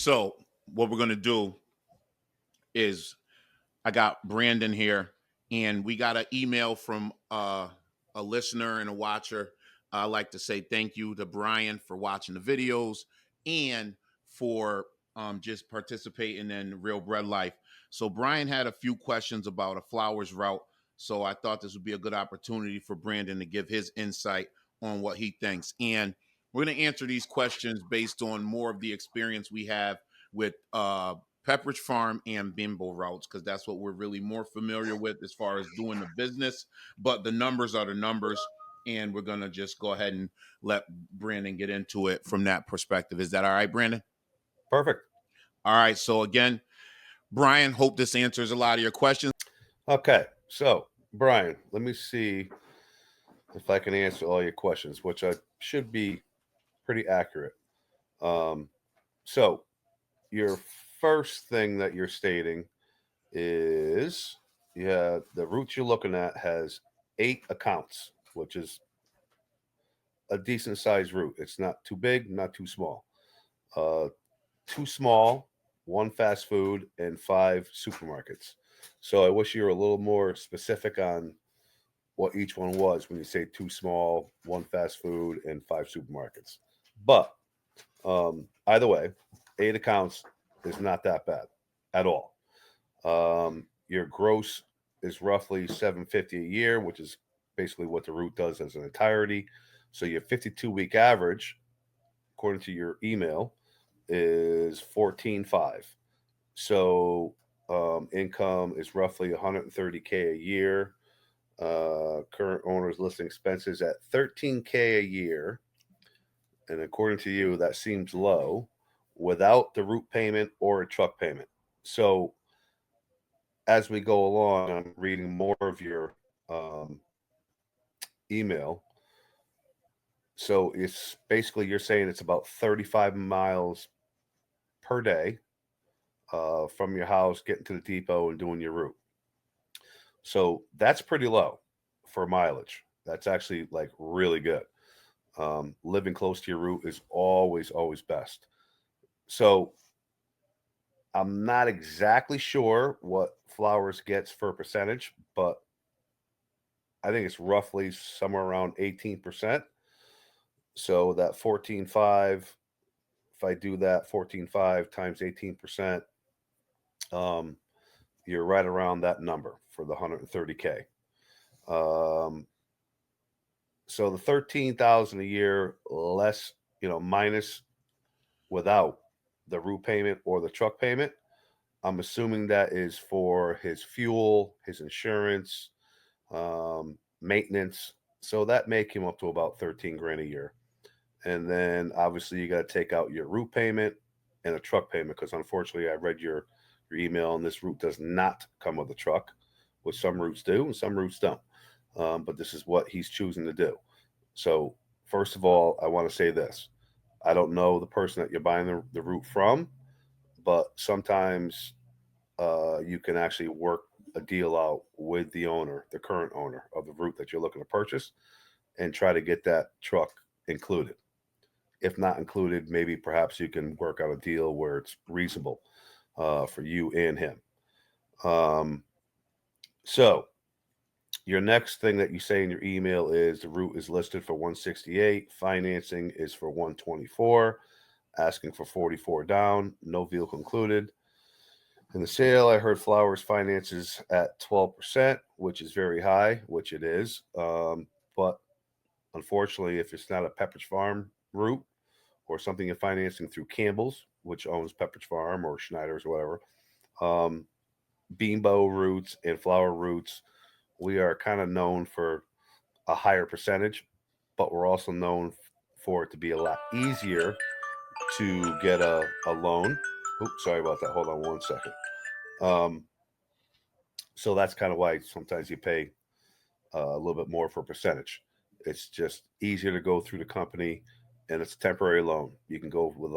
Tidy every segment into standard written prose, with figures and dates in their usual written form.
So what we're gonna do is I got Brandon here, and we got an email from a listener and a watcher. I like to say thank you to Brian for watching the videos and for just participating in Real Bread Life. So Brian had a few questions about a flowers route. So I thought this would be a good opportunity for Brandon to give his insight on what he thinks. And we're going to answer these questions based on more of the experience we have with Pepperidge Farm and Bimbo routes, because that's what we're really more familiar with as far as doing the business. But the numbers are the numbers, and we're gonna just go ahead and let Brandon get into it from that perspective. Is that all right, Brandon? Perfect. All right. So again, Brian, hope this answers a lot of your questions. Okay, so Brian, let me see if I can answer all your questions, which I should be pretty accurate. Um, so your first thing that you're stating is, yeah, the route you're looking at has 8 accounts, which is a decent sized route. It's not too big, not too small. Uh, Too small, 1 fast food, and 5 supermarkets. So I wish you were a little more specific on what each one was when you say 2 small, 1 fast food, and 5 supermarkets. But either way, 8 accounts is not that bad at all. Your gross is roughly 750 a year, which is basically what the route does as an entirety. So your 52-week average, according to your email, is 14.5. So income is roughly 130K a year. Current owner's listing expenses at 13K a year, and according to you, that seems low without the route payment or a truck payment. So as we go along, I'm reading more of your email. So it's basically you're saying it's about 35 miles per day from your house, getting to the depot and doing your route. So that's pretty low for mileage. That's actually like really good. Living close to your route is always best. So I'm not exactly sure what Flowers gets for a percentage, but I think it's roughly somewhere around 18%. So that 14.5, if I do that 14.5 times 18%, um, you're right around that number for the 130K. Um, so the 13,000 a year less, minus without the route payment or the truck payment. I'm assuming that is for his fuel, his insurance, maintenance. So that may come up to about 13 grand a year. And then obviously you got to take out your route payment and a truck payment, because unfortunately I read your email and this route does not come with a truck, which some routes do and some routes don't. But this is what he's choosing to do. So first of all, I want to say this. I don't know the person that you're buying the route from, but sometimes you can actually work a deal out with the owner, the current owner of the route that you're looking to purchase, and try to get that truck included. If not included, maybe perhaps you can work out a deal where it's reasonable for you and him. Um, so your next thing that you say in your email is the route is listed for 168, financing is for 124, asking for 44 down, no vehicle included. In the sale, I heard Flowers finances at 12%, which is very high, which it is. But unfortunately, if it's not a Pepperidge Farm route or something you're financing through Campbell's, which owns Pepperidge Farm or Schneider's or whatever, um, Beanbo routes and flower routes, we are kind of known for a higher percentage, but we're also known for it to be a lot easier to get a loan. Oops, sorry about that. Hold on 1 second. Um, so that's kind of why sometimes you pay a little bit more for a percentage. It's just easier to go through the company, and it's a temporary loan. You can go with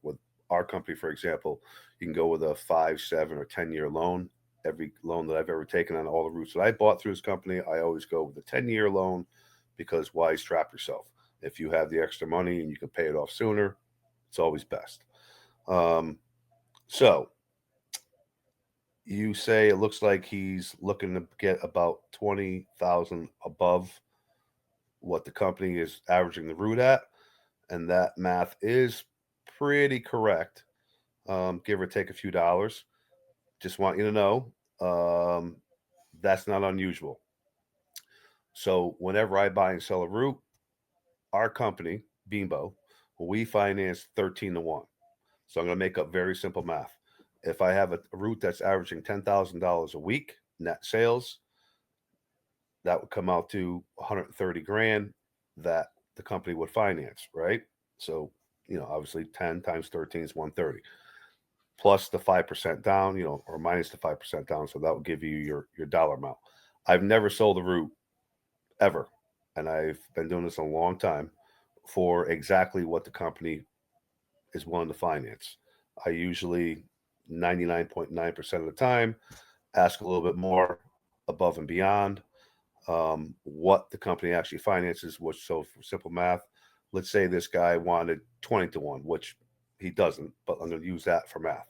with our company, for example, you can go with a 5, 7, or 10-year loan. Every loan that I've ever taken on all the routes that I bought through this company, I always go with a 10-year loan, because why strap yourself? If you have the extra money and you can pay it off sooner, it's always best. So you say it looks like he's looking to get about 20,000 above what the company is averaging the route at, and that math is pretty correct, give or take a few dollars. Just want you to know, um, that's not unusual. So whenever I buy and sell a route, our company, Beambo, we finance 13 to 1. So I'm going to make up very simple math. If I have a route that's averaging $10,000 a week net sales, that would come out to 130 grand that the company would finance, right? So, obviously 10 times 13 is 130 plus the 5% down, or minus the 5% down. So that will give you your dollar amount. I've never sold a route ever. And I've been doing this a long time for exactly what the company is willing to finance. I usually 99.9% of the time ask a little bit more above and beyond what the company actually finances. Which, so for simple math, let's say this guy wanted 20 to 1, which he doesn't, but I'm going to use that for math.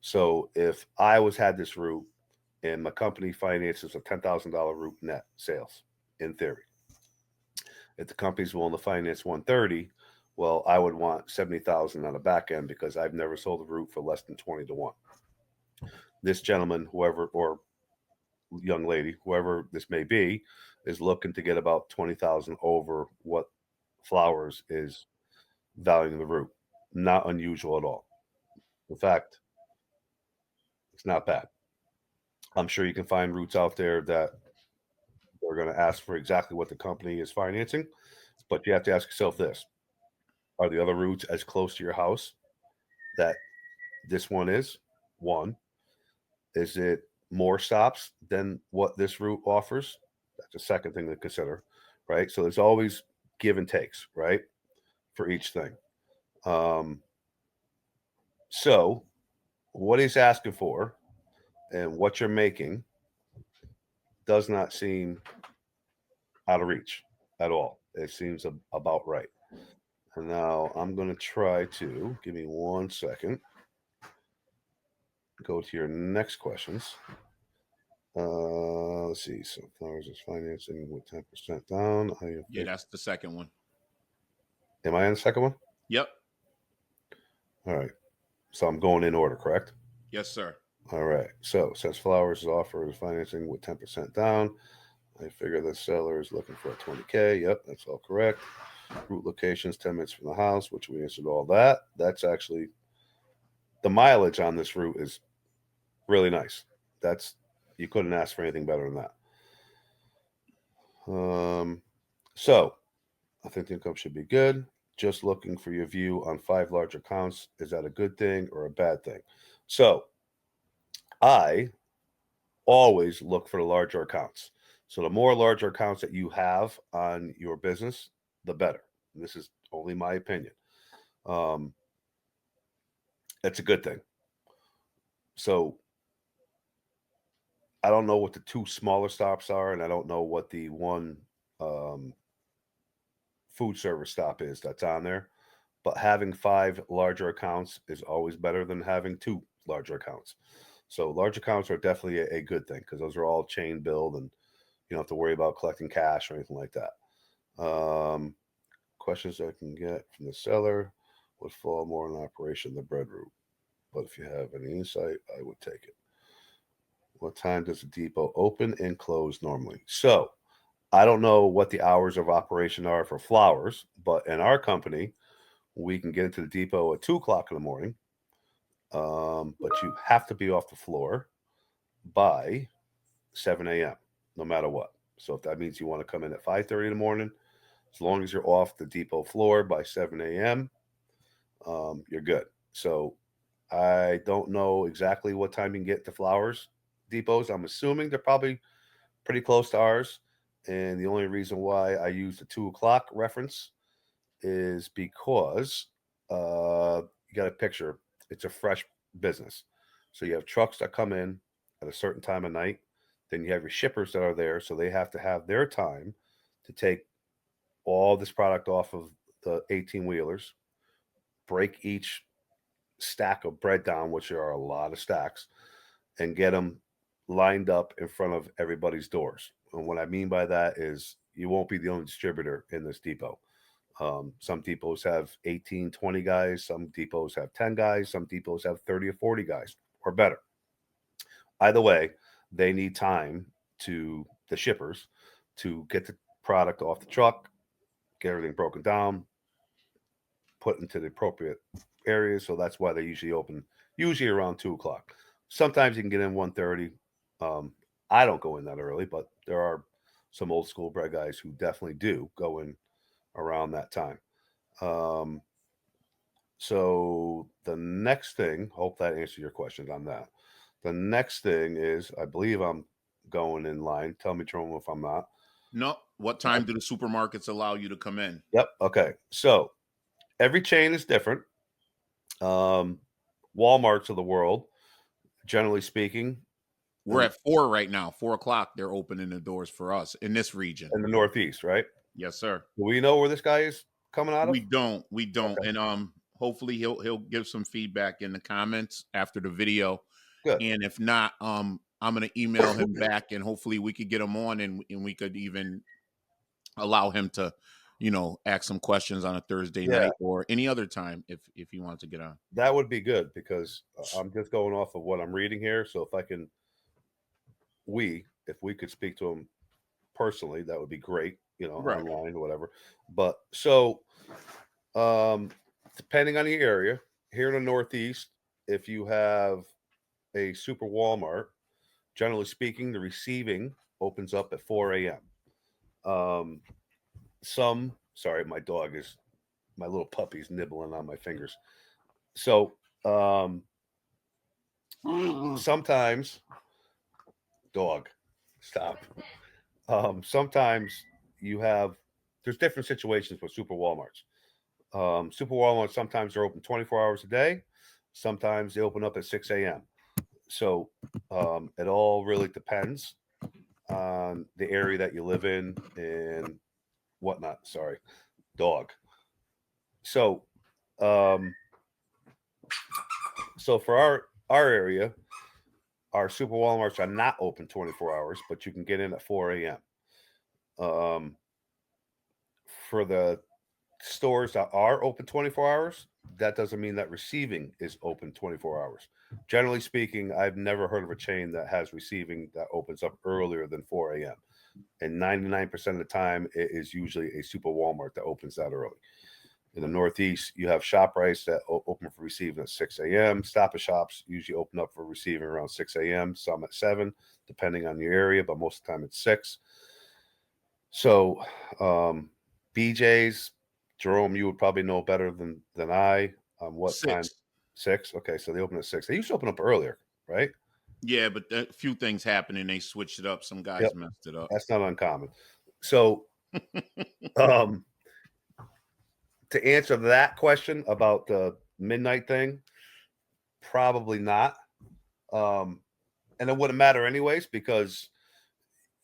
So if I had this route and my company finances a $10,000 route net sales, in theory, if the company's willing to finance 130, well, I would want 70,000 on the back end because I've never sold a route for less than 20 to 1. This gentleman, whoever, or young lady, whoever this may be, is looking to get about 20,000 over what Flowers is valuing the route. Not unusual at all. In fact, it's not bad. I'm sure you can find routes out there that are going to ask for exactly what the company is financing, but you have to ask yourself this: are the other routes as close to your house that this one is? One, is it more stops than what this route offers? That's a second thing to consider, right? So there's always give and takes, right, for each thing. Um, so what he's asking for and what you're making does not seem out of reach at all. It seems about right. And now I'm going to try to give me 1 second. Go to your next questions. Let's see. So Flowers is financing with 10% down. Yeah, that's the second one. Am I on the second one? Yep. All right. So I'm going in order, correct? Yes, sir. All right. So since Flowers offers financing with 10% down, I figure the seller is looking for a 20K. Yep, that's all correct. Route locations 10 minutes from the house, which we answered all that. That's actually the mileage on this route is really nice. That's You couldn't ask for anything better than that. So I think the income should be good. Just looking for your view on 5 large accounts. Is that a good thing or a bad thing? So I always look for the larger accounts. So the more larger accounts that you have on your business, the better. And this is only my opinion. Um, it's a good thing. So I don't know what the 2 smaller stops are, and I don't know what the one um, food service stop is that's on there. But having 5 larger accounts is always better than having 2 larger accounts. So large accounts are definitely a good thing because those are all chain build and you don't have to worry about collecting cash or anything like that. Questions I can get from the seller would fall more on operation than bread route. But if you have any insight, I would take it. What time does the depot open and close normally? So I don't know what the hours of operation are for Flowers, but in our company, we can get into the depot at 2 o'clock in the morning. But you have to be off the floor by 7 a.m. no matter what. So if that means you want to come in at 5:30 in the morning, as long as you're off the depot floor by 7 a.m., you're good. So I don't know exactly what time you can get to Flowers depots. I'm assuming they're probably pretty close to ours. And the only reason why I use the 2 o'clock reference is because you got a picture. It's a fresh business. So you have trucks that come in at a certain time of night. Then you have your shippers that are there. So they have to have their time to take all this product off of the 18 wheelers, break each stack of bread down, which are a lot of stacks, and get them lined up in front of everybody's doors. And what I mean by that is you won't be the only distributor in this depot. Some depots have 18, 20 guys. Some depots have 10 guys. Some depots have 30 or 40 guys or better. Either way, they need time to the shippers to get the product off the truck, get everything broken down, put into the appropriate areas. So that's why they usually open usually around 2 o'clock. Sometimes you can get in 1:30. I don't go in that early, but there are some old school bread guys who definitely do go in around that time. Um, so the next thing, hope that answers your questions on that. The next thing is, I believe I'm going in line. Tell me, Jerome, if I'm not. No. What time do the supermarkets allow you to come in? Yep. Okay. So every chain is different. Um, Walmarts of the world, generally speaking, We're in, at 4 right now. 4 o'clock. They're opening the doors for us in this region. in the Northeast, right? Yes, sir. Do we know where this guy is coming out of? We don't, Okay, and hopefully he'll give some feedback in the comments after the video, good. and if not, I'm gonna email him back, and hopefully we could get him on, and we could even allow him to, ask some questions on a Thursday Yeah, night or any other time if he wants to get on. that would be good because I'm just going off of what I'm reading here. So if I can, if we could speak to him personally, that would be great, Right. online or whatever. But so, um, depending on the area, here in the Northeast, if you have a super Walmart, generally speaking, the receiving opens up at 4 a.m. Um, sorry, my little puppy's nibbling on my fingers. So, sometimes, dog, stop. Sometimes you have, there's different situations with super Walmarts. Super Walmarts sometimes are open 24 hours a day. Sometimes they open up at 6 a.m. So, it all really depends on the area that you live in and whatnot. Sorry, dog. So, um, so for our area, our super Walmarts are not open 24 hours, but you can get in at 4 a.m. Um, for the stores that are open 24 hours, that doesn't mean that receiving is open 24 hours. Generally speaking, I've never heard of a chain that has receiving that opens up earlier than 4 a.m. And 99% of the time, it is usually a super Walmart that opens that early. In the Northeast, you have ShopRites that open for receiving at 6 a.m. Stop and Shops usually open up for receiving around 6 a.m., some at 7, depending on your area, but most of the time it's 6. So, BJ's, Jerome, you would probably know better than I on what time. 6. 6. Okay, so they open at 6. They used to open up earlier, right? Yeah, but a few things happened and they switched it up. Some Yep, guys messed it up. that's not uncommon. So, um, to answer that question about the midnight thing, probably not. Um, and it wouldn't matter anyways because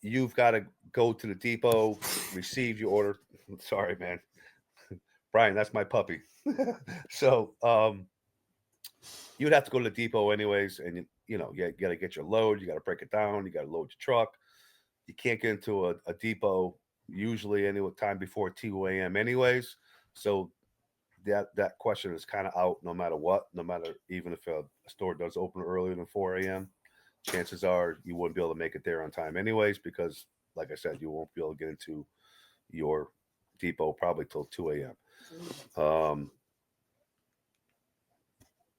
you've got to go to the depot, receive your order. Sorry, man, Brian, that's my puppy. So, you'd have to go to the depot anyways, and you got to get your load. You got to break it down. You got to load your truck. You can't get into a depot usually any time before 2 a.m. anyways. So that question is kind of out no matter what. No matter even if a store does open earlier than 4 a.m., chances are you wouldn't be able to make it there on time anyways because, like I said, you won't be able to get into your depot probably till 2 a.m.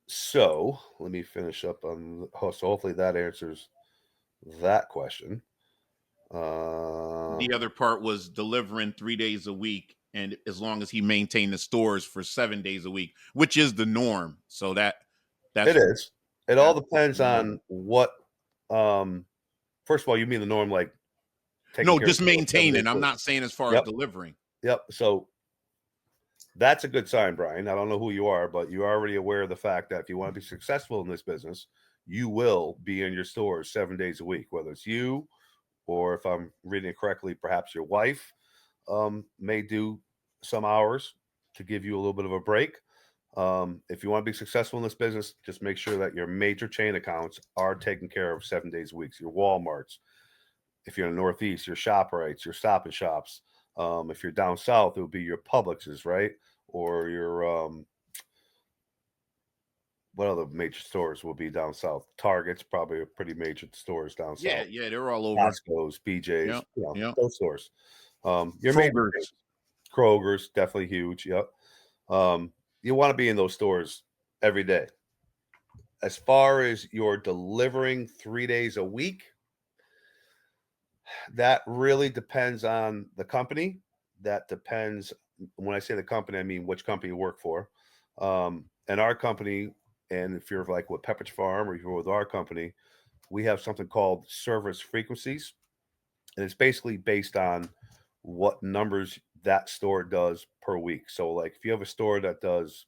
So let me finish up on. So hopefully that answers that question. Uh, The other part was delivering 3 days a week, and as long as he maintained the stores for 7 days a week, which is the norm. So it that's is. It all that's depends on what. Um, First of all, you mean the norm, like taking no, care of just people 7 days maintaining. a I'm week. not saying as far as Yep, delivering. yep. So that's a good sign, Brian. I don't know who you are, but you're already aware of the fact that if you want to be successful in this business, you will be in your stores 7 days a week, whether it's you or if I'm reading it correctly, perhaps your wife may do some hours to give you a little bit of a break. If you want to be successful in this business, just make sure that your major chain accounts are taken care of 7 days a week. Your Walmarts, if you're in the Northeast, your ShopRites, your Stop and Shops. If you're down south, it would be your Publixes, right? Or your what other major stores will be down south? Target's probably a pretty major stores down Yeah, south. yeah, they're all over. Costco's, BJ's, Yep, yep. those stores. Your major chains. Kroger's. Kroger's definitely huge. Yep. You want to be in those stores every day. As far as you're delivering 3 days a week, that really depends on the company. That depends. When I say the company, I mean which company you work for. And our company, and if you're like with Pepperidge Farm or you're with our company, we have something called service frequencies, and it's basically based on what numbers that store does per week. So, like if you have a store that does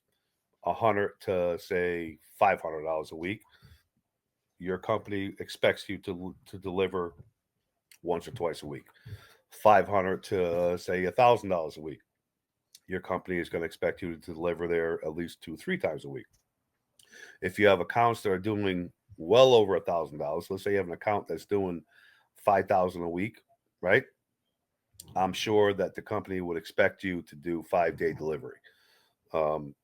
100 to say $500 a week, your company expects you to deliver once or twice a week. 500 to say $1,000 a week, your company is going to expect you to deliver there at least 2 3 times a week. If you have accounts that are doing well over $1,000, let's say you have an account that's doing 5,000 a week, right? I'm sure that the company would expect you to do 5 day delivery. um,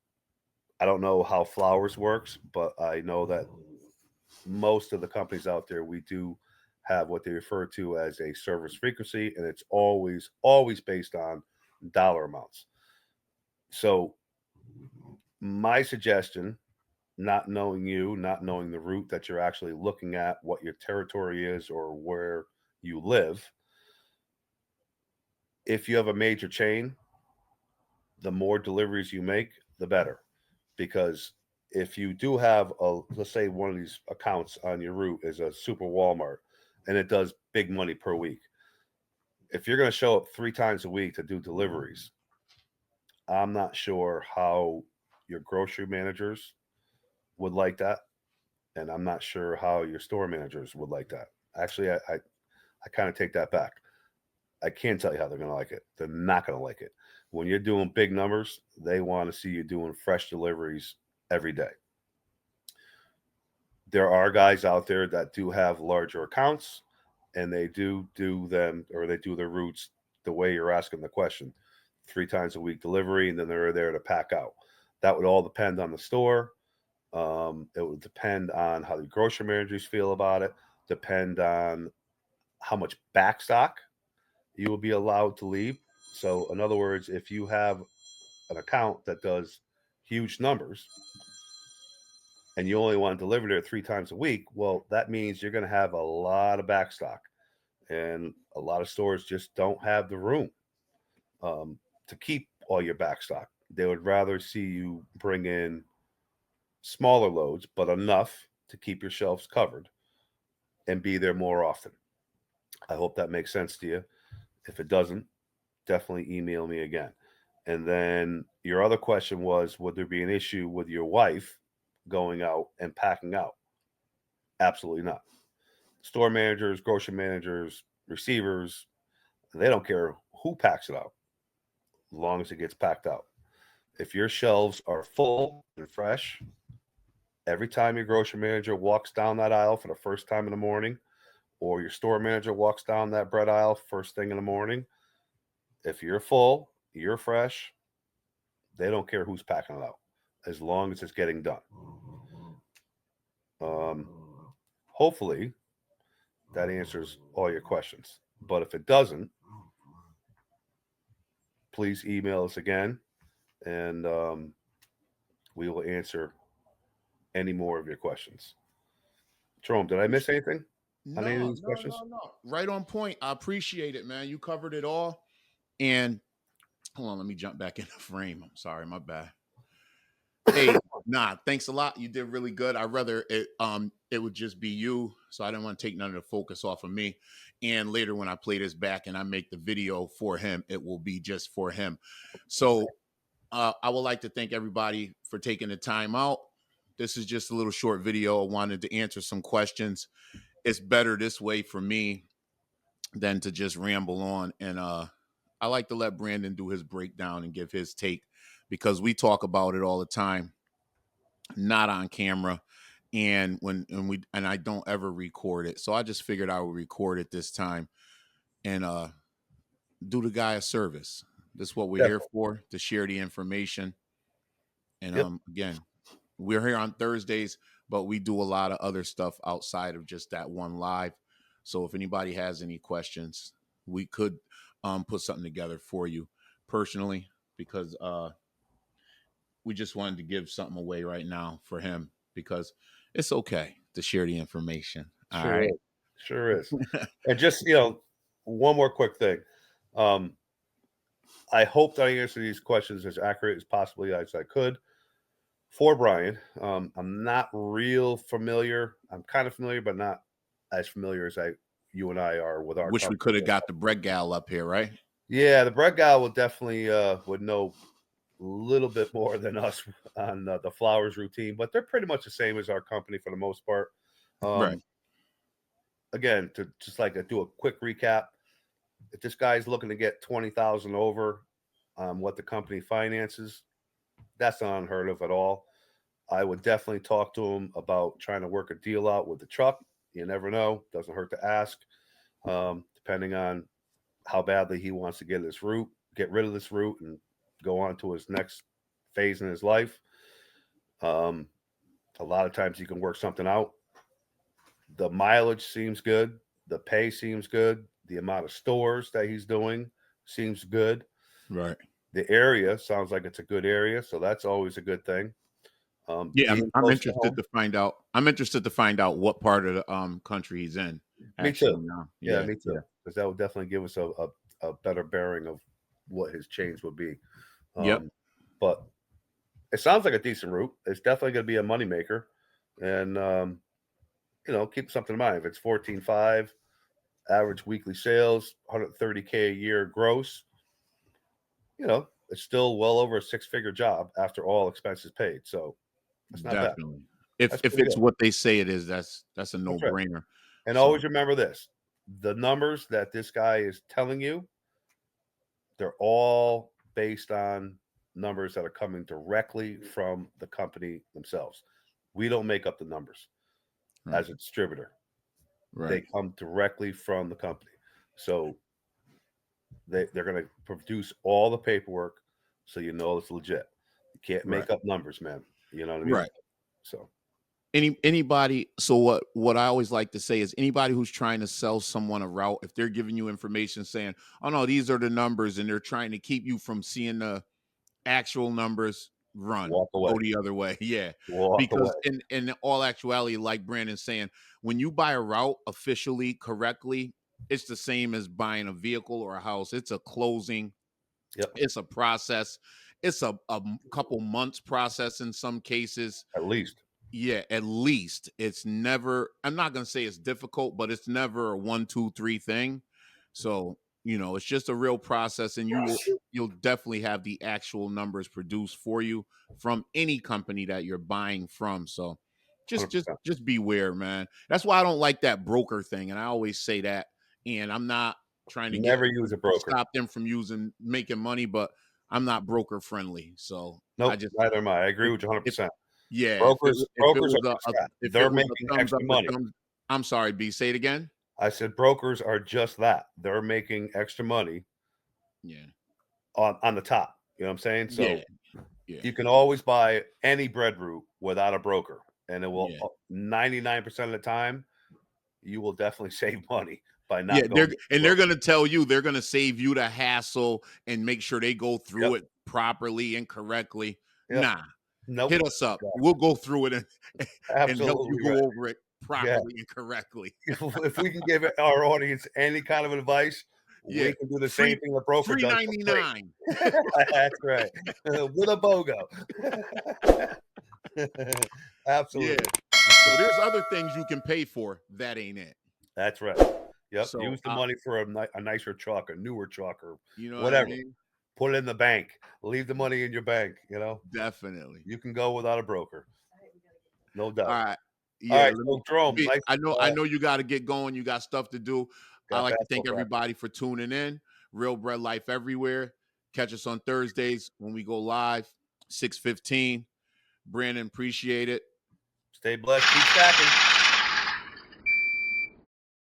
I don't know how flowers works, but I know that most of the companies out there, we do have what they refer to as a service frequency, and it's always based on dollar amounts. So my suggestion, not knowing you, not knowing the route that you're actually looking at, what your territory is or where you live, if you have a major chain, the more deliveries you make, the better. Because if you do have a, let's say one of these accounts on your route is a super Walmart and it does big money per week, if you're going to show up 3 times a week to do deliveries, I'm not sure how your grocery managers would like that. And I'm not sure how your store managers would like that. Actually, I kind of take that back. I can't tell you how they're going to like it. They're not going to like it. When you're doing big numbers, they want to see you doing fresh deliveries every day. There are guys out there that do have larger accounts and they do them, or they do their routes the way you're asking the question, 3 times a week delivery, and then they're there to pack out. That would all depend on the store. It would depend on how the grocery managers feel about it, depend on how much backstock you will be allowed to leave. So, in other words, if you have an account that does huge numbers and you only want to deliver there 3 times a week, well, that means you're going to have a lot of backstock. And a lot of stores just don't have the room to keep all your backstock. They would rather see you bring in smaller loads, but enough to keep your shelves covered and be there more often. I hope that makes sense to you. If it doesn't, definitely email me again. And then your other question was, would there be an issue with your wife going out and packing out? Absolutely not. Store managers, grocery managers, receivers, they don't care who packs it out as long as it gets packed out. If your shelves are full and fresh, every time your grocery manager walks down that aisle for the first time in the morning, or your store manager walks down that bread aisle first thing in the morning, if you're full, you're fresh, they don't care who's packing it out as long as it's getting done. Hopefully, that answers all your questions. But if it doesn't, please email us again and we will answer any more of your questions. Jerome, did I miss Appreciate. anything on any of No, these no, questions? no, no. Right on point. I appreciate it, man. You covered it all. And hold on, let me jump back in the frame. I'm sorry, my bad. Hey, nah, thanks a lot. You did really good. I rather it would just be you, so I didn't want to take none of the focus off of me. And later when I play this back and I make the video for him, it will be just for him. Okay. So I would like to thank everybody for taking the time out. This is just a little short video. I wanted to answer some questions. It's better this way for me than to just ramble on. And I like to let Brandon do his breakdown and give his take because we talk about it all the time, not on camera. And when I don't ever record it. So I just figured I would record it this time and do the guy a service. This is what we're here Definitely. for, to share the information. And Yep. again, we're here on Thursdays, but we do a lot of other stuff outside of just that one live. So if anybody has any questions, we could put something together for you personally, because we just wanted to give something away right now for him, because it's okay to share the information. All Sure right. is. Sure is. And just, one more quick thing. Um, I hope that I answered these questions as accurate as possibly as I could for Brian. I'm not real familiar. I'm kind of familiar, but not as familiar as you and I are with our Wish we company. could have got the bread gal up here, right? Yeah, the bread guy will definitely would know a little bit more than us on the flowers routine, but they're pretty much the same as our company for the most part. Right. Um, Again, to just like do a quick recap, if this guy's looking to get 20,000 over what the company finances, that's not unheard of at all. I would definitely talk to him about trying to work a deal out with the truck. You never know; doesn't hurt to ask. Depending on how badly he wants to get rid of this route, and go on to his next phase in his life. Um, a lot of times you can work something out. The mileage seems good. The pay seems good. The amount of stores that he's doing seems good. Right. The area sounds like it's a good area, so that's always a good thing. Yeah, Being I'm close to interested home. to find out. I'm interested to find out what part of the country he's in. Me Actually, too. now, Yeah, yeah, me yeah, too. Because that would definitely give us a better bearing of what his change would be. yep, But it sounds like a decent route. It's definitely going to be a moneymaker. And, keep something in mind. If it's 14.5, average weekly sales, 130K a year gross, it's still well over a six-figure job after all expenses paid. So that's not bad. definitely. If That's if pretty it's good. what they say it is, that's a no That's right. brainer. And So always remember this: the numbers that this guy is telling you, they're all based on numbers that are coming directly from the company themselves. We don't make up the numbers right, as a distributor. They right, come directly from the company. So they're going to produce all the paperwork so you know it's legit. You can't right, make up numbers, man. You know what I mean? right. So Anybody. So what I always like to say is, anybody who's trying to sell someone a route, if they're giving you information saying, "Oh no, these are the numbers," and they're trying to keep you from seeing the actual numbers, run, walk go away. the other way. Yeah. Walk Because away. in all actuality, like Brandon's saying, when you buy a route officially correctly, it's the same as buying a vehicle or a house. It's a closing, Yep. it's a process, it's a couple months process in some cases. At least Yeah, at least. It's never, I'm not gonna say it's difficult, but it's never a 1, 2, 3 thing. So, it's just a real process, and you'll definitely have the actual numbers produced for you from any company that you're buying from. So just just 100%. just beware, man. That's why I don't like that broker thing. And I always say that. And I'm not trying to Never use a broker. stop them from making money, but I'm not broker friendly. So I Nope. just, Neither am I. I agree if, with you if 100%. yeah, Brokers if it brokers was are just that. if it They're was a making thumbs up extra or money. thumbs, I'm sorry, B, say it again. I said brokers are just that. They're making extra money Yeah, on the top. You know what I'm saying? yeah, So yeah, you can always buy any bread route without a broker, and it will yeah, 99% of the time you will definitely save money by yeah. not going with the They're broker. gonna tell you, they're gonna save you the hassle and make sure they go Yep. through it properly and correctly. Yep. Nah, Nope. hit us up. We'll Exactly. go through it and and help you Absolutely right. go over it Yeah. properly and correctly. If we can give our audience any kind of advice, Yeah, we can do the free same thing the broker free does for free. 99. That's right. With a BOGO. Yeah. Absolutely. So there's other things you can pay for. That ain't it. That's right. Yep. So Use the money for a nicer truck, a newer truck, or you know what I whatever. mean? Put it in the bank. Leave the money in your bank. Definitely. You can go without a broker. No All doubt. right. All Yeah, right. let me So, Jerome, be, nice. I know you gotta get going, you got stuff to do. I Got like to basketball thank practice. everybody for tuning in. Real Bread Life everywhere. Catch us on Thursdays when we go live. 6:15. Brandon, appreciate it. Stay blessed. Keep stacking.